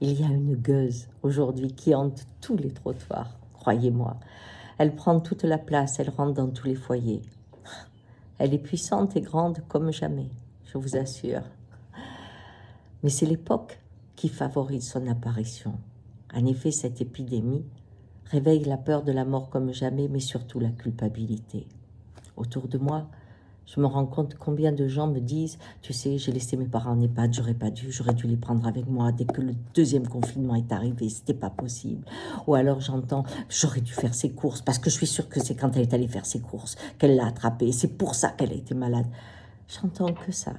Il y a une gueuse aujourd'hui qui hante tous les trottoirs, croyez-moi. Elle prend toute la place, elle rentre dans tous les foyers. Elle est puissante et grande comme jamais, je vous assure. Mais c'est l'époque qui favorise son apparition. En effet, cette épidémie réveille la peur de la mort comme jamais, mais surtout la culpabilité. Autour de moi, je me rends compte combien de gens me disent « Tu sais, j'ai laissé mes parents en EHPAD, j'aurais pas dû, j'aurais dû les prendre avec moi. Dès que le deuxième confinement est arrivé, c'était pas possible. » Ou alors j'entends « J'aurais dû faire ses courses, parce que je suis sûre que c'est quand elle est allée faire ses courses qu'elle l'a attrapée. C'est pour ça qu'elle a été malade. » J'entends que ça.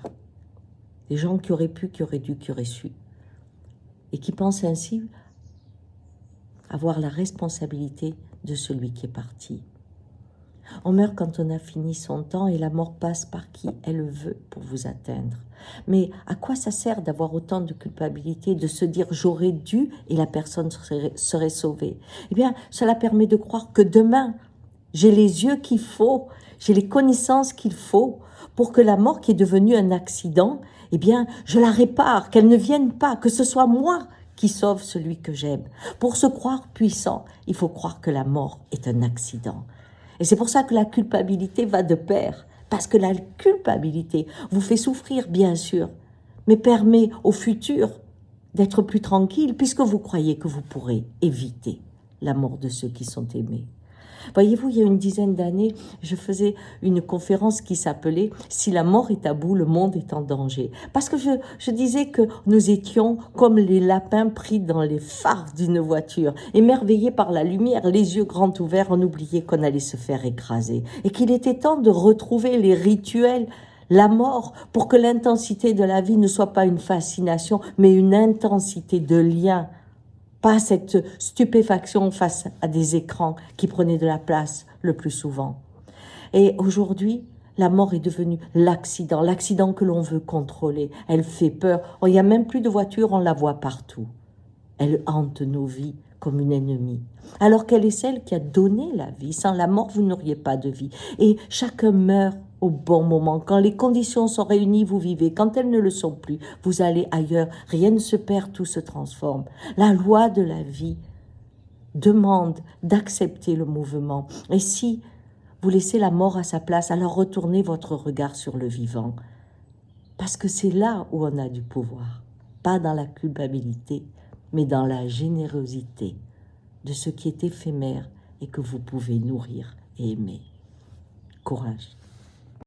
Des gens qui auraient pu, qui auraient dû, qui auraient su. Et qui pensent ainsi avoir la responsabilité de celui qui est parti. On meurt quand on a fini son temps et la mort passe par qui elle veut pour vous atteindre. Mais à quoi ça sert d'avoir autant de culpabilité, de se dire j'aurais dû et la personne serait sauvée? Eh bien, cela permet de croire que demain, j'ai les yeux qu'il faut, j'ai les connaissances qu'il faut pour que la mort qui est devenue un accident, eh bien, je la répare, qu'elle ne vienne pas, que ce soit moi qui sauve celui que j'aime. Pour se croire puissant, il faut croire que la mort est un accident. Et c'est pour ça que la culpabilité va de pair. Parce que la culpabilité vous fait souffrir, bien sûr, mais permet au futur d'être plus tranquille puisque vous croyez que vous pourrez éviter la mort de ceux qui sont aimés. Voyez-vous, il y a une dizaine d'années, je faisais une conférence qui s'appelait « Si la mort est à bout, le monde est en danger ». Parce que je disais que nous étions comme les lapins pris dans les phares d'une voiture, émerveillés par la lumière, les yeux grands ouverts, on oubliait qu'on allait se faire écraser. Et qu'il était temps de retrouver les rituels, la mort, pour que l'intensité de la vie ne soit pas une fascination, mais une intensité de lien. Pas cette stupéfaction face à des écrans qui prenaient de la place le plus souvent. Et aujourd'hui, la mort est devenue l'accident que l'on veut contrôler. Elle fait peur. Il n'y a même plus de voiture, on la voit partout. Elle hante nos vies comme une ennemie. Alors qu'elle est celle qui a donné la vie. Sans la mort, vous n'auriez pas de vie. Et chacun meurt au bon moment. Quand les conditions sont réunies, vous vivez. Quand elles ne le sont plus, vous allez ailleurs. Rien ne se perd, tout se transforme. La loi de la vie demande d'accepter le mouvement. Et si vous laissez la mort à sa place, alors retournez votre regard sur le vivant. Parce que c'est là où on a du pouvoir. Pas dans la culpabilité, mais dans la générosité de ce qui est éphémère et que vous pouvez nourrir et aimer. Courage.